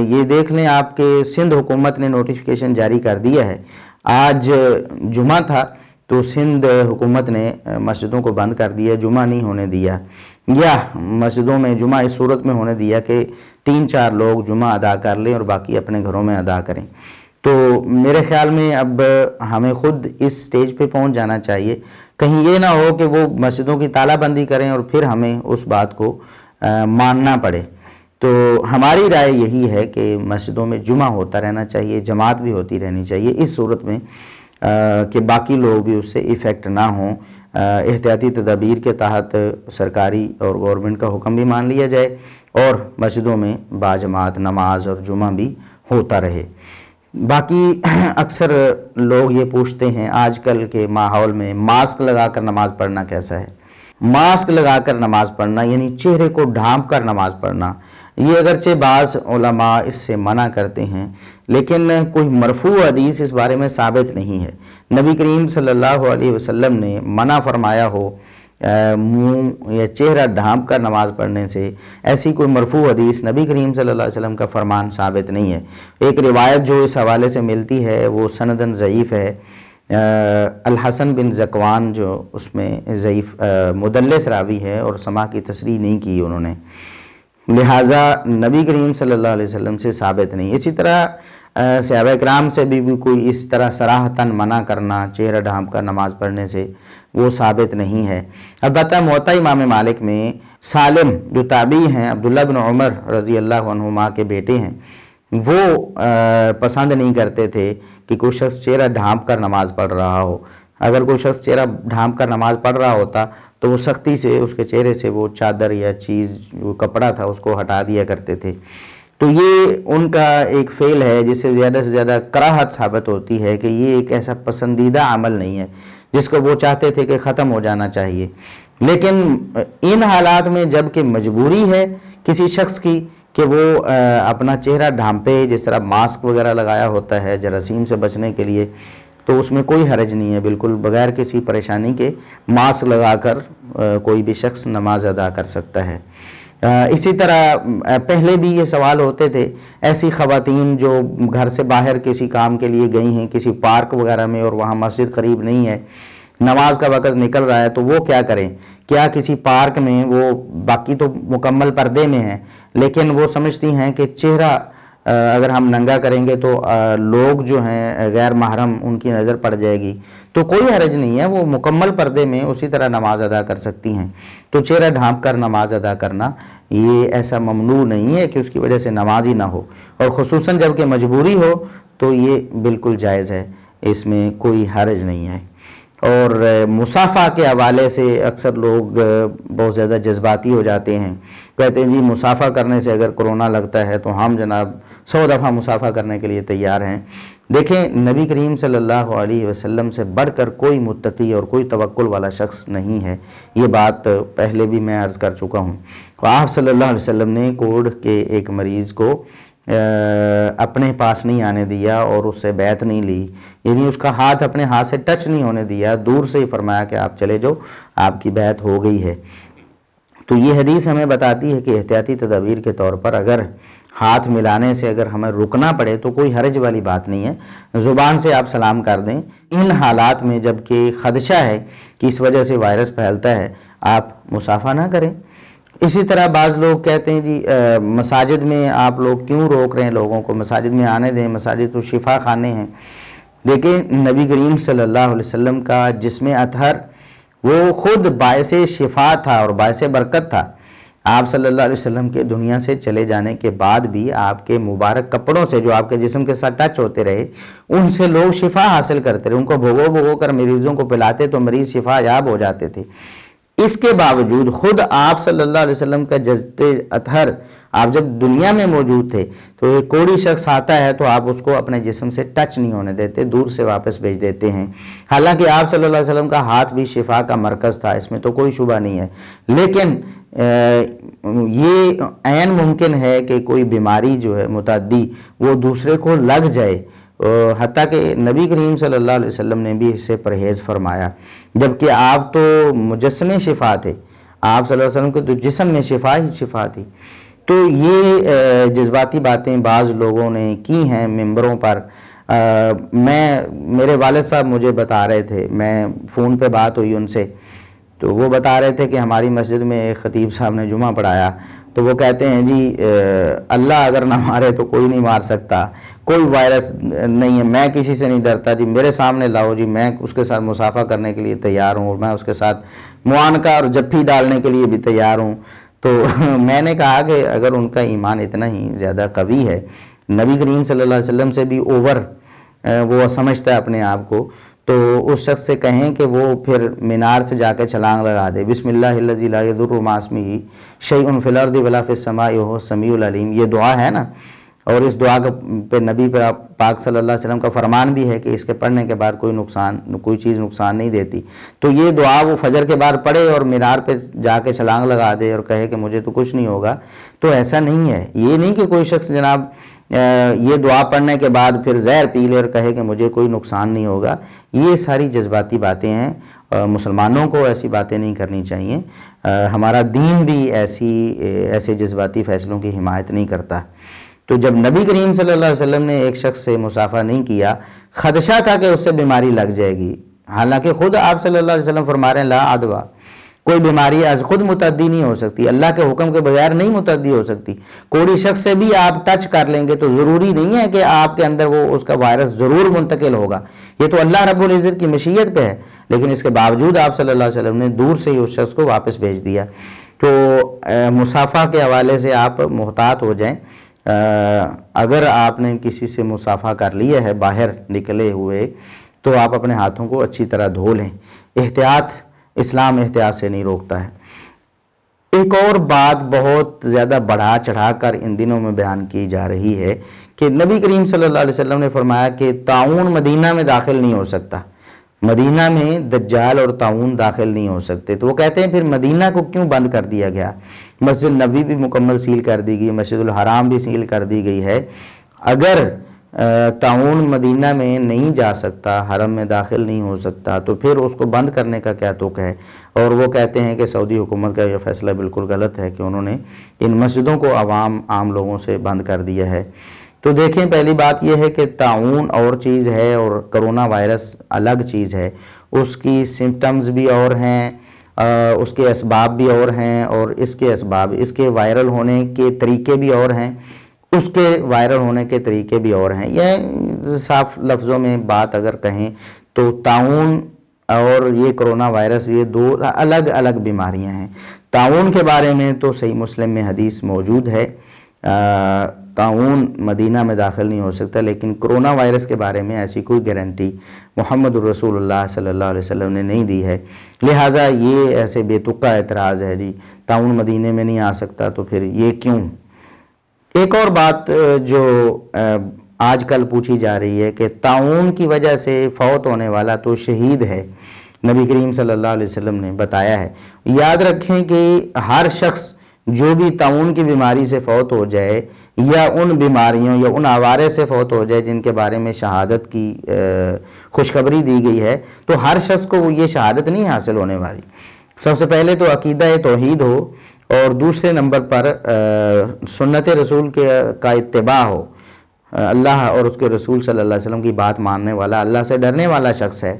یہ دیکھ لیں آپ کے سندھ حکومت نے نوٹیفیکیشن جاری کر دیا ہے۔ آج جمعہ تھا تو سندھ حکومت نے مسجدوں کو بند کر دیا، جمعہ نہیں ہونے دیا، یا مسجدوں میں جمعہ اس صورت میں ہونے دیا کہ 3-4 لوگ جمعہ ادا کر لیں اور باقی اپنے گھروں میں ادا کریں۔ تو میرے خیال میں اب ہمیں خود اس سٹیج پہ پہنچ جانا چاہیے، کہیں یہ نہ ہو کہ وہ مسجدوں کی تالہ بندی کریں اور پھر ہمیں اس بات کو ماننا پڑے۔ تو ہماری رائے یہی ہے کہ مسجدوں میں جمعہ ہوتا رہنا چاہیے، جماعت بھی ہوتی رہنی چاہیے، اس صورت میں کہ باقی لوگ بھی اس سے ایفیکٹ نہ ہوں۔ احتیاطی تدابیر کے تحت سرکاری اور گورنمنٹ کا حکم بھی مان لیا جائے اور مسجدوں میں باجماعت نماز اور جمعہ بھی ہوتا رہے۔ باقی اکثر لوگ یہ پوچھتے ہیں آج کل کے ماحول میں ماسک لگا کر نماز پڑھنا کیسا ہے؟ ماسک لگا کر نماز پڑھنا یعنی چہرے کو ڈھانپ کر نماز پڑھنا، یہ اگرچہ بعض علماء اس سے منع کرتے ہیں لیکن کوئی مرفوع حدیث اس بارے میں ثابت نہیں ہے۔ نبی کریم صلی اللہ علیہ وسلم نے منع فرمایا ہو منہ یا چہرہ ڈھانپ کر نماز پڑھنے سے، ایسی کوئی مرفوع حدیث نبی کریم صلی اللہ علیہ وسلم کا فرمان ثابت نہیں ہے۔ ایک روایت جو اس حوالے سے ملتی ہے وہ سندن ضعیف ہے، الحسن بن زکوان جو اس میں ضعیف مدلس راوی ہے اور سماع کی تصریح نہیں کی انہوں نے، لہٰذا نبی کریم صلی اللہ علیہ وسلم سے ثابت نہیں۔ اسی طرح صحابہ کرام سے بھی کوئی اس طرح صراحتاً منع کرنا چہرہ ڈھانپ کر نماز پڑھنے سے وہ ثابت نہیں ہے۔ البتہ موطا امام مالک میں سالم جو تابعی ہیں، عبداللہ بن عمر رضی اللہ عنہما کے بیٹے ہیں، وہ پسند نہیں کرتے تھے کہ کوئی شخص چہرہ ڈھانپ کر نماز پڑھ رہا ہو۔ اگر کوئی شخص چہرہ ڈھانپ کر نماز پڑھ رہا ہوتا تو وہ سختی سے اس کے چہرے سے وہ چادر یا چیز جو کپڑا تھا اس کو ہٹا دیا کرتے تھے۔ تو یہ ان کا ایک فعل ہے جس سے زیادہ کراہت ثابت ہوتی ہے کہ یہ ایک ایسا پسندیدہ عمل نہیں ہے جس کو وہ چاہتے تھے کہ ختم ہو جانا چاہیے۔ لیکن ان حالات میں جب کہ مجبوری ہے کسی شخص کی کہ وہ اپنا چہرہ ڈھانپے، جس طرح ماسک وغیرہ لگایا ہوتا ہے جراثیم سے بچنے کے لیے، تو اس میں کوئی حرج نہیں ہے، بالکل بغیر کسی پریشانی کے ماسک لگا کر کوئی بھی شخص نماز ادا کر سکتا ہے۔ اسی طرح پہلے بھی یہ سوال ہوتے تھے، ایسی خواتین جو گھر سے باہر کسی کام کے لیے گئی ہیں کسی پارک وغیرہ میں اور وہاں مسجد قریب نہیں ہے، نماز کا وقت نکل رہا ہے، تو وہ کیا کریں؟ کیا کسی پارک میں وہ باقی تو مکمل پردے میں ہیں لیکن وہ سمجھتی ہیں کہ چہرہ اگر ہم ننگا کریں گے تو لوگ جو ہیں غیر محرم ان کی نظر پڑ جائے گی، تو کوئی حرج نہیں ہے، وہ مکمل پردے میں اسی طرح نماز ادا کر سکتی ہیں۔ تو چہرہ ڈھانپ کر نماز ادا کرنا یہ ایسا ممنوع نہیں ہے کہ اس کی وجہ سے نماز ہی نہ ہو، اور خصوصاً جب کہ مجبوری ہو تو یہ بالکل جائز ہے، اس میں کوئی حرج نہیں ہے۔ اور مصافحہ کے حوالے سے اکثر لوگ بہت زیادہ جذباتی ہو جاتے ہیں، کہتے ہیں جی مصافحہ کرنے سے اگر کرونا لگتا ہے تو ہم جناب 100 دفعہ مصافحہ کرنے کے لیے تیار ہیں۔ دیکھیں نبی کریم صلی اللہ علیہ وسلم سے بڑھ کر کوئی متقی اور کوئی توکل والا شخص نہیں ہے، یہ بات پہلے بھی میں عرض کر چکا ہوں۔ آپ صلی اللہ علیہ وسلم نے کووڈ کے ایک مریض کو اپنے پاس نہیں آنے دیا اور اس سے بیعت نہیں لی، یعنی اس کا ہاتھ اپنے ہاتھ سے ٹچ نہیں ہونے دیا، دور سے ہی فرمایا کہ آپ چلے جاؤ، آپ کی بیعت ہو گئی ہے۔ تو یہ حدیث ہمیں بتاتی ہے کہ احتیاطی تدابیر کے طور پر اگر ہاتھ ملانے سے اگر ہمیں رکنا پڑے تو کوئی حرج والی بات نہیں ہے، زبان سے آپ سلام کر دیں۔ ان حالات میں جب کہ خدشہ ہے کہ اس وجہ سے وائرس پھیلتا ہے، آپ مصافحہ نہ کریں۔ اسی طرح بعض لوگ کہتے ہیں جی مساجد میں آپ لوگ کیوں روک رہے ہیں لوگوں کو، مساجد میں آنے دیں، مساجد تو شفا خانے ہیں۔ دیکھیں نبی کریم صلی اللہ علیہ وسلم کا جسم اطہر وہ خود باعث شفا تھا اور باعث برکت تھا۔ آپ صلی اللہ علیہ وسلم کے دنیا سے چلے جانے کے بعد بھی آپ کے مبارک کپڑوں سے جو آپ کے جسم کے ساتھ ٹچ ہوتے رہے، ان سے لوگ شفا حاصل کرتے رہے، ان کو بھگو کر مریضوں کو پلاتے تو مریض شفا یاب ہو جاتے تھے۔ اس کے باوجود خود آپ صلی اللہ علیہ وسلم کا جسد اطہر آپ جب دنیا میں موجود تھے تو ایک کوڑی شخص آتا ہے تو آپ اس کو اپنے جسم سے ٹچ نہیں ہونے دیتے، دور سے واپس بھیج دیتے ہیں۔ حالانکہ آپ صلی اللہ علیہ وسلم کا ہاتھ بھی شفا کا مرکز تھا، اس میں تو کوئی شبہ نہیں ہے، لیکن یہ عین ممکن ہے کہ کوئی بیماری جو ہے متعدی وہ دوسرے کو لگ جائے، حتیٰ کہ نبی کریم صلی اللہ علیہ وسلم نے بھی اس سے پرہیز فرمایا، جبکہ آپ تو مجسم شفا تھے، آپ صلی اللہ علیہ وسلم کے تو جسم میں شفا ہی شفا تھی۔ تو یہ جذباتی باتیں بعض لوگوں نے کی ہیں ممبروں پر۔ میرے والد صاحب مجھے بتا رہے تھے، میں فون پہ بات ہوئی ان سے، تو وہ بتا رہے تھے کہ ہماری مسجد میں ایک خطیب صاحب نے جمعہ پڑھایا تو وہ کہتے ہیں جی اللہ اگر نہ مارے تو کوئی نہیں مار سکتا، کوئی وائرس نہیں ہے، میں کسی سے نہیں ڈرتا جی، میرے سامنے لاؤ جی، میں اس کے ساتھ مصافحہ کرنے کے لیے تیار ہوں، اور میں اس کے ساتھ معانقہ اور جپھی ڈالنے کے لیے بھی تیار ہوں۔ تو میں نے کہا کہ اگر ان کا ایمان اتنا ہی زیادہ قوی ہے، نبی کریم صلی اللہ علیہ وسلم سے بھی اوور وہ سمجھتا ہے اپنے آپ کو، تو اس شخص سے کہیں کہ وہ پھر مینار سے جا کے چھلانگ لگا دے، بسم اللہ الذی لا یضر مع اسمہ شیء فی الارض ولا فی السماء وہو السمیع العلیم، یہ دعا ہے نا، اور اس دعا پہ نبی پاک صلی اللہ علیہ وسلم کا فرمان بھی ہے کہ اس کے پڑھنے کے بعد کوئی چیز نقصان نہیں دیتی۔ تو یہ دعا وہ فجر کے بعد پڑھے اور مینار پہ جا کے چھلانگ لگا دے اور کہے کہ مجھے تو کچھ نہیں ہوگا، تو ایسا نہیں ہے۔ یہ نہیں کہ کوئی شخص جناب یہ دعا پڑھنے کے بعد پھر زہر پی لے اور کہے کہ مجھے کوئی نقصان نہیں ہوگا، یہ ساری جذباتی باتیں ہیں، مسلمانوں کو ایسی باتیں نہیں کرنی چاہیے۔ ہمارا دین بھی ایسے جذباتی فیصلوں کی حمایت نہیں کرتا۔ تو جب نبی کریم صلی اللہ علیہ وسلم نے ایک شخص سے مصافحہ نہیں کیا، خدشہ تھا کہ اس سے بیماری لگ جائے گی، حالانکہ خود آپ صلی اللہ علیہ وسلم فرما رہے ہیں لا عدویٰ، کوئی بیماری از خود متعدی نہیں ہو سکتی، اللہ کے حکم کے بغیر نہیں متعدی ہو سکتی۔ کوئی شخص سے بھی آپ ٹچ کر لیں گے تو ضروری نہیں ہے کہ آپ کے اندر اس کا وائرس ضرور منتقل ہوگا، یہ تو اللہ رب العزت کی مشیت پہ ہے، لیکن اس کے باوجود آپ صلی اللہ علیہ وسلم نے دور سے ہی اس شخص کو واپس بھیج دیا۔ تو مصافحہ کے حوالے سے آپ محتاط ہو جائیں۔ اگر آپ نے کسی سے مصافحہ کر لیا ہے باہر نکلے ہوئے تو آپ اپنے ہاتھوں کو اچھی طرح دھو لیں، احتیاط، اسلام احتیاط سے نہیں روکتا ہے۔ ایک اور بات بہت زیادہ بڑھا چڑھا کر ان دنوں میں بیان کی جا رہی ہے کہ نبی کریم صلی اللہ علیہ وسلم نے فرمایا کہ طاعون مدینہ میں داخل نہیں ہو سکتا، مدینہ میں دجال اور طاعون داخل نہیں ہو سکتے۔ تو وہ کہتے ہیں پھر مدینہ کو کیوں بند کر دیا گیا؟ مسجد نبوی بھی مکمل سیل کر دی گئی، مسجد الحرام بھی سیل کر دی گئی ہے۔ اگر طاعون مدینہ میں نہیں جا سکتا، حرم میں داخل نہیں ہو سکتا، تو پھر اس کو بند کرنے کا کیا توقع ہے؟ اور وہ کہتے ہیں کہ سعودی حکومت کا یہ فیصلہ بالکل غلط ہے کہ انہوں نے ان مسجدوں کو عام لوگوں سے بند کر دیا ہے۔ تو دیکھیں، پہلی بات یہ ہے کہ طاعون اور چیز ہے اور کرونا وائرس الگ چیز ہے، اس کی سمپٹمز بھی اور ہیں، اس کے اسباب بھی اور ہیں، اور اس کے اسباب، اس کے وائرل ہونے کے طریقے بھی اور ہیں، اس کے وائرل ہونے کے طریقے بھی اور ہیں۔ یہ صاف لفظوں میں بات اگر کہیں تو طاعون اور یہ کرونا وائرس یہ دو الگ الگ بیماریاں ہیں۔ طاعون کے بارے میں تو صحیح مسلم میں حدیث موجود ہے، طاعون مدینہ میں داخل نہیں ہو سکتا، لیکن کرونا وائرس کے بارے میں ایسی کوئی گارنٹی محمد الرسول اللہ صلی اللہ علیہ وسلم نے نہیں دی ہے، لہٰذا یہ ایسے بے تکا اعتراض ہے جی طاعون مدینہ میں نہیں آ سکتا تو پھر یہ کیوں۔ ایک اور بات جو آج کل پوچھی جا رہی ہے کہ طاعون کی وجہ سے فوت ہونے والا تو شہید ہے، نبی کریم صلی اللہ علیہ وسلم نے بتایا ہے۔ یاد رکھیں کہ ہر شخص جو بھی طاعون کی بیماری سے فوت ہو جائے یا ان بیماریوں یا ان عوارض سے فوت ہو جائے جن کے بارے میں شہادت کی خوشخبری دی گئی ہے، تو ہر شخص کو وہ یہ شہادت نہیں حاصل ہونے والی۔ سب سے پہلے تو عقیدہ توحید ہو، اور دوسرے نمبر پر سنت رسول کا اتباع ہو، اللہ اور اس کے رسول صلی اللہ علیہ وسلم کی بات ماننے والا، اللہ سے ڈرنے والا شخص ہے،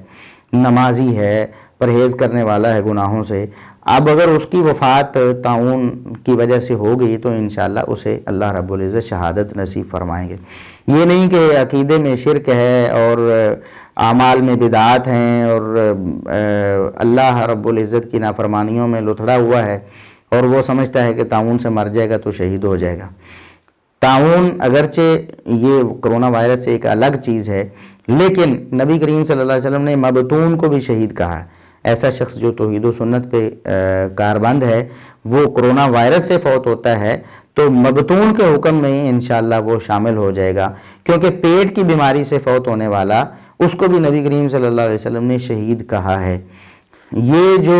نمازی ہے، پرہیز کرنے والا ہے گناہوں سے۔ اب اگر اس کی وفات طاعون کی وجہ سے ہو گئی تو انشاءاللہ اسے اللہ رب العزت شہادت نصیب فرمائیں گے۔ یہ نہیں کہ عقیدے میں شرک ہے اور اعمال میں بدعات ہیں اور اللہ رب العزت کی نافرمانیوں میں لتھڑا ہوا ہے اور وہ سمجھتا ہے کہ طاعون سے مر جائے گا تو شہید ہو جائے گا۔ طاعون اگرچہ یہ کرونا وائرس سے ایک الگ چیز ہے، لیکن نبی کریم صلی اللہ علیہ وسلم نے مبتون کو بھی شہید کہا۔ ایسا شخص جو توحید و سنت پہ کاربند ہے وہ کرونا وائرس سے فوت ہوتا ہے تو مبتون کے حکم میں انشاءاللہ وہ شامل ہو جائے گا، کیونکہ پیٹ کی بیماری سے فوت ہونے والا اس کو بھی نبی کریم صلی اللہ علیہ وسلم نے شہید کہا ہے۔ یہ جو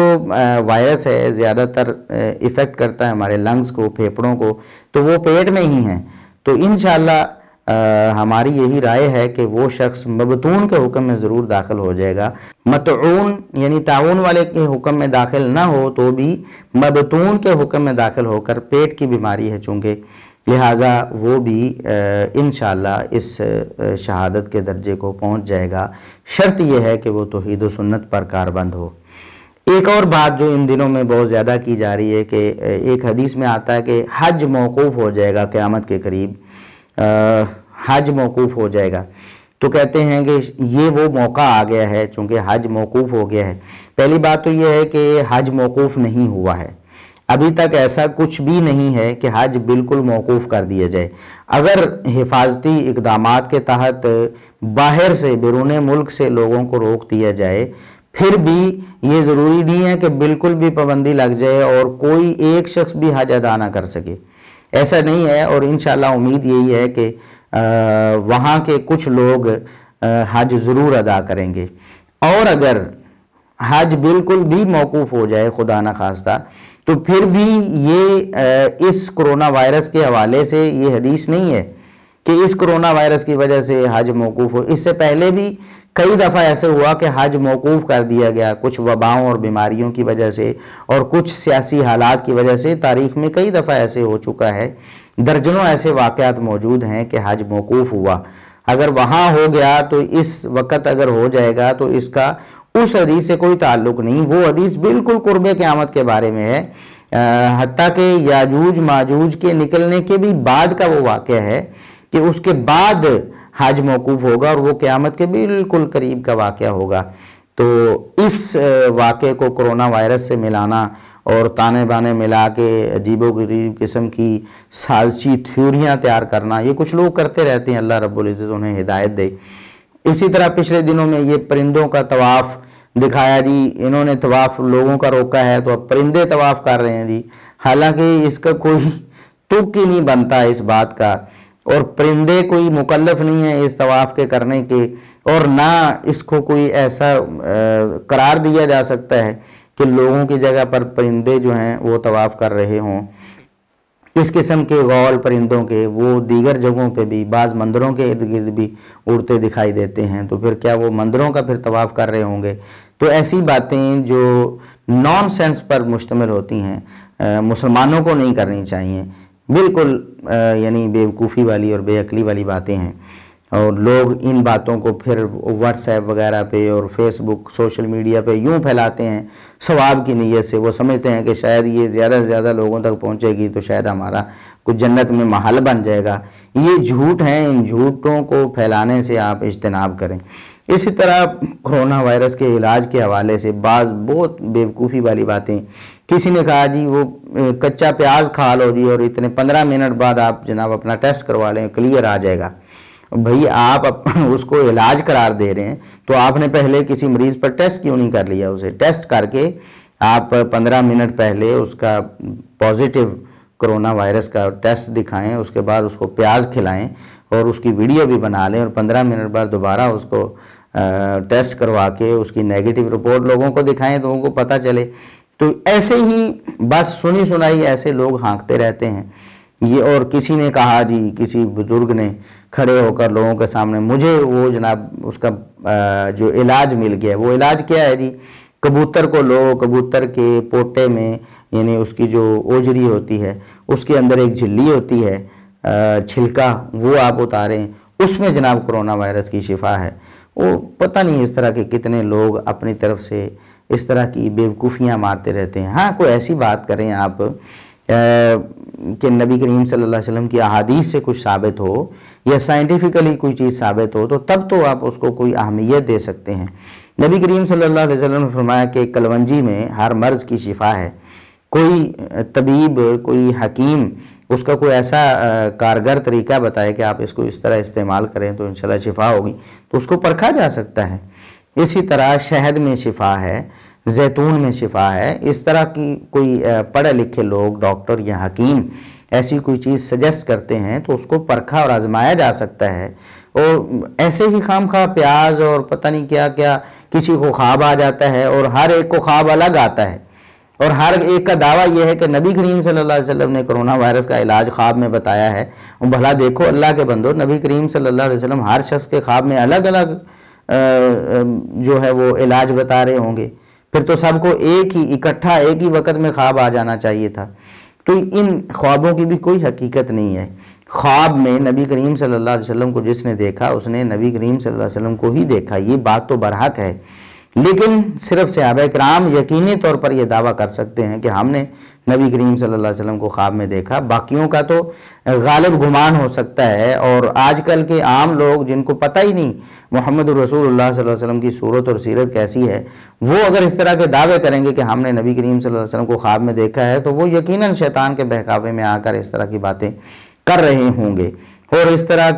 وائرس ہے زیادہ تر ایفیکٹ کرتا ہے ہمارے لنگز کو، پھیپھڑوں کو، تو وہ پیٹ میں ہی ہیں۔ تو انشاءاللہ ہماری یہی رائے ہے کہ وہ شخص مبتون کے حکم میں ضرور داخل ہو جائے گا۔ مطعون یعنی طاعون والے کے حکم میں داخل نہ ہو تو بھی مبتون کے حکم میں داخل ہو کر، پیٹ کی بیماری ہے چونکہ، لہٰذا وہ بھی انشاءاللہ اس شہادت کے درجے کو پہنچ جائے گا۔ شرط یہ ہے کہ وہ توحید و سنت پر کاربند ہو۔ ایک اور بات جو ان دنوں میں بہت زیادہ کی جا رہی ہے کہ ایک حدیث میں آتا ہے کہ حج موقوف ہو جائے گا قیامت کے قریب، حج موقوف ہو جائے گا۔ تو کہتے ہیں کہ یہ وہ موقع آ گیا ہے چونکہ حج موقوف ہو گیا ہے۔ پہلی بات تو یہ ہے کہ حج موقوف نہیں ہوا ہے، ابھی تک ایسا کچھ بھی نہیں ہے کہ حج بالکل موقوف کر دیا جائے۔ اگر حفاظتی اقدامات کے تحت باہر سے بیرون ملک سے لوگوں کو روک دیا جائے، پھر بھی یہ ضروری نہیں ہے کہ بالکل بھی پابندی لگ جائے اور کوئی ایک شخص بھی حج ادا نہ کر سکے، ایسا نہیں ہے۔ اور انشاءاللہ امید یہی ہے کہ وہاں کے کچھ لوگ حج ضرور ادا کریں گے۔ اور اگر حج بالکل بھی موقوف ہو جائے خدا نہ خواستہ، تو پھر بھی یہ اس کرونا وائرس کے حوالے سے یہ حدیث نہیں ہے کہ اس کرونا وائرس کی وجہ سے حج موقوف ہو۔ اس سے پہلے بھی کئی دفعہ ایسے ہوا کہ حج موقوف کر دیا گیا، کچھ وباؤں اور بیماریوں کی وجہ سے اور کچھ سیاسی حالات کی وجہ سے۔ تاریخ میں کئی دفعہ ایسے ہو چکا ہے، درجنوں ایسے واقعات موجود ہیں کہ حج موقوف ہوا۔ اگر وہاں ہو گیا تو اس وقت اگر ہو جائے گا تو اس کا اس حدیث سے کوئی تعلق نہیں۔ وہ حدیث بالکل قرب قیامت کے بارے میں ہے، حتیٰ کہ یاجوج ماجوج کے نکلنے کے بھی بعد کا وہ واقعہ ہے کہ اس کے بعد حج موقوف ہوگا اور وہ قیامت کے بالکل قریب کا واقعہ ہوگا۔ تو اس واقعے کو کرونا وائرس سے ملانا اور تانے بانے ملا کے عجیب و غریب قسم کی سازشی تھیوریاں تیار کرنا، یہ کچھ لوگ کرتے رہتے ہیں، اللہ رب العزت انہیں ہدایت دے۔ اسی طرح پچھلے دنوں میں یہ پرندوں کا طواف دکھایا جی، انہوں نے طواف لوگوں کا روکا ہے تو اب پرندے طواف کر رہے ہیں جی، حالانکہ اس کا کوئی تک ہی نہیں بنتا اس بات کا، اور پرندے کوئی مکلف نہیں ہیں اس طواف کے کرنے کے، اور نہ اس کو کوئی ایسا قرار دیا جا سکتا ہے کہ لوگوں کی جگہ پر پرندے جو ہیں وہ طواف کر رہے ہوں۔ اس قسم کے غول پرندوں کے وہ دیگر جگہوں پہ بھی، بعض مندروں کے ارد گرد بھی اڑتے دکھائی دیتے ہیں، تو پھر کیا وہ مندروں کا پھر طواف کر رہے ہوں گے؟ تو ایسی باتیں جو نان سینس پر مشتمل ہوتی ہیں مسلمانوں کو نہیں کرنی چاہیے، بالکل یعنی بیوقوفی والی اور بے عقلی والی باتیں ہیں۔ اور لوگ ان باتوں کو پھر واٹس ایپ وغیرہ پہ اور فیس بک سوشل میڈیا پہ یوں پھیلاتے ہیں ثواب کی نیت سے۔ وہ سمجھتے ہیں کہ شاید یہ زیادہ سے زیادہ لوگوں تک پہنچے گی تو شاید ہمارا کچھ جنت میں محل بن جائے گا۔ یہ جھوٹ ہیں، ان جھوٹوں کو پھیلانے سے آپ اجتناب کریں۔ اسی طرح کرونا وائرس کے علاج کے حوالے سے بعض بہت بیوقوفی والی باتیں، کسی نے کہا جی وہ کچا پیاز کھا لو جی اور اتنے 15 منٹ بعد آپ جناب اپنا ٹیسٹ کروا لیں، کلیئر آ جائے گا۔ بھئی آپ اس کو علاج قرار دے رہے ہیں تو آپ نے پہلے کسی مریض پر ٹیسٹ کیوں نہیں کر لیا؟ اسے ٹیسٹ کر کے آپ 15 منٹ پہلے اس کا پازیٹیو کرونا وائرس کا ٹیسٹ دکھائیں، اس کے بعد اس کو پیاز کھلائیں اور اس کی ویڈیو بھی بنا لیں، اور 15 منٹ بعد دوبارہ اس کو ٹیسٹ کروا کے اس کی نیگیٹو رپورٹ لوگوں کو دکھائیں تو ان کو پتہ چلے۔ تو ایسے ہی بس سنی سنائی ایسے لوگ ہانکتے رہتے ہیں یہ۔ اور کسی نے کہا جی، کسی بزرگ نے کھڑے ہو کر لوگوں کے سامنے، مجھے وہ جناب اس کا جو علاج مل گیا، وہ علاج کیا ہے جی؟ کبوتر کو لو، کبوتر کے پوٹے میں یعنی اس کی جو اوجری ہوتی ہے اس کے اندر ایک جھلی ہوتی ہے چھلکا، وہ آپ اتاریں، اس میں جناب کرونا وائرس کی شفا ہے۔ وہ پتہ نہیں اس طرح کے کتنے لوگ اپنی طرف سے اس طرح کی بیوقوفیاں مارتے رہتے ہیں۔ ہاں کوئی ایسی بات کریں آپ کہ نبی کریم صلی اللہ علیہ وسلم کی احادیث سے کچھ ثابت ہو یا سائنٹیفیکلی کوئی چیز ثابت ہو تو تب تو آپ اس کو کوئی اہمیت دے سکتے ہیں۔ نبی کریم صلی اللہ علیہ وسلم نے فرمایا کہ کلونجی میں ہر مرض کی شفا ہے۔ کوئی طبیب، کوئی حکیم اس کا کوئی ایسا کارگر طریقہ بتائے کہ آپ اس کو اس طرح استعمال کریں تو انشاءاللہ شفا ہوگی، تو اس کو پرکھا جا سکتا ہے۔ اسی طرح شہد میں شفا ہے، زیتون میں شفا ہے۔ اس طرح کی کوئی پڑھے لکھے لوگ، ڈاکٹر یا حکیم ایسی کوئی چیز سجیسٹ کرتے ہیں تو اس کو پرکھا اور آزمایا جا سکتا ہے۔ اور ایسے ہی خام خواہ پیاز اور پتہ نہیں کیا کیا، کسی کو خواب آ جاتا ہے اور ہر ایک کو خواب الگ آتا ہے، اور ہر ایک کا دعویٰ یہ ہے کہ نبی کریم صلی اللہ علیہ وسلم نے کرونا وائرس کا علاج خواب میں بتایا ہے۔ بھلا دیکھو اللہ کے بندو، نبی کریم صلی اللہ علیہ وسلم ہر شخص کے خواب میں الگ الگ جو ہے وہ علاج بتا رہے ہوں گے، پھر تو سب کو ایک ہی اکٹھا ایک ہی وقت میں خواب آ جانا چاہیے تھا۔ تو ان خوابوں کی بھی کوئی حقیقت نہیں ہے۔ خواب میں نبی کریم صلی اللہ علیہ وسلم کو جس نے دیکھا اس نے نبی کریم صلی اللہ علیہ وسلم کو ہی دیکھا، یہ بات تو برحق ہے۔ لیکن صرف صحابہ کرام یقینی طور پر یہ دعویٰ کر سکتے ہیں کہ ہم نے نبی کریم صلی اللہ علیہ وسلم کو خواب میں دیکھا، باقیوں کا تو غالب گمان ہو سکتا ہے۔ اور آج کل کے عام لوگ جن کو پتہ ہی نہیں محمد الرسول اللہ صلی اللہ علیہ وسلم کی صورت اور سیرت کیسی ہے، وہ اگر اس طرح کے دعوے کریں گے کہ ہم نے نبی کریم صلی اللہ علیہ وسلم کو خواب میں دیکھا ہے، تو وہ یقیناً شیطان کے بہکاوے میں آ کر اس طرح کی باتیں کر رہے ہوں گے، اور اس طرح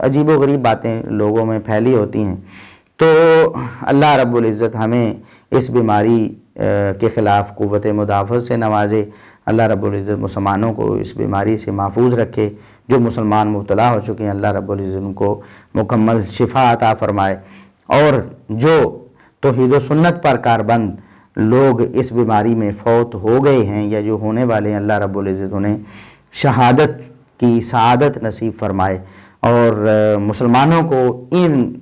عجیب و غریب باتیں لوگوں میں پھیلی ہوتی ہیں۔ تو اللہ رب العزت ہمیں اس بیماری کے خلاف قوت مدافعت سے نوازے، اللہ رب العزت مسلمانوں کو اس بیماری سے محفوظ رکھے، جو مسلمان مبتلا ہو چکے ہیں اللہ رب العزت ان کو مکمل شفا عطا فرمائے، اور جو توحید و سنت پر کاربند لوگ اس بیماری میں فوت ہو گئے ہیں یا جو ہونے والے ہیں، اللہ رب العزت انہیں شہادت کی سعادت نصیب فرمائے، اور مسلمانوں کو ان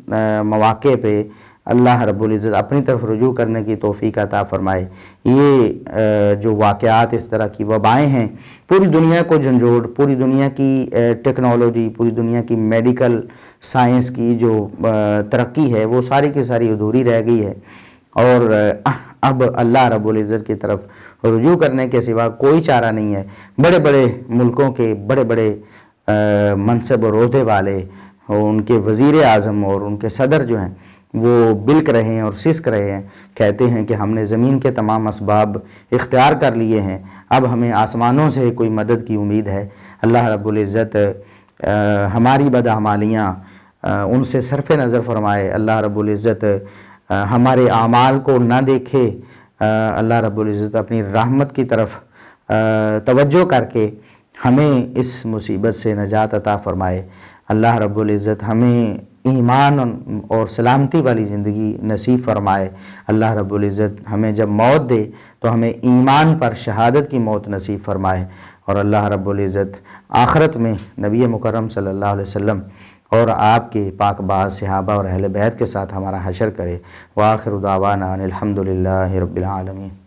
مواقع پہ اللہ رب العزت اپنی طرف رجوع کرنے کی توفیق عطا فرمائے۔ یہ جو واقعات اس طرح کی وبائیں ہیں، پوری دنیا کو جھنجھوڑ، پوری دنیا کی ٹیکنالوجی، پوری دنیا کی میڈیکل سائنس کی جو ترقی ہے وہ ساری کی ساری ادھوری رہ گئی ہے، اور اب اللہ رب العزت کی طرف رجوع کرنے کے سوا کوئی چارہ نہیں ہے۔ بڑے بڑے ملکوں کے بڑے بڑے منصب اور عہدے والے، ان کے وزیر اعظم اور ان کے صدر جو ہیں وہ بلک رہے ہیں اور سسک رہے ہیں، کہتے ہیں کہ ہم نے زمین کے تمام اسباب اختیار کر لیے ہیں، اب ہمیں آسمانوں سے کوئی مدد کی امید ہے۔ اللہ رب العزت ہماری بدعمالیاں ان سے صرف نظر فرمائے، اللہ رب العزت ہمارے اعمال کو نہ دیکھے، اللہ رب العزت اپنی رحمت کی طرف توجہ کر کے ہمیں اس مصیبت سے نجات عطا فرمائے۔ اللہ رب العزت ہمیں ایمان اور سلامتی والی زندگی نصیب فرمائے۔ اللہ رب العزت ہمیں جب موت دے تو ہمیں ایمان پر شہادت کی موت نصیب فرمائے، اور اللہ رب العزت آخرت میں نبی مکرم صلی اللہ علیہ وسلم اور آپ کے پاک باز صحابہ اور اہل بیت کے ساتھ ہمارا حشر کرے۔ وآخر دعوانا ان الحمد للہ رب العالمین۔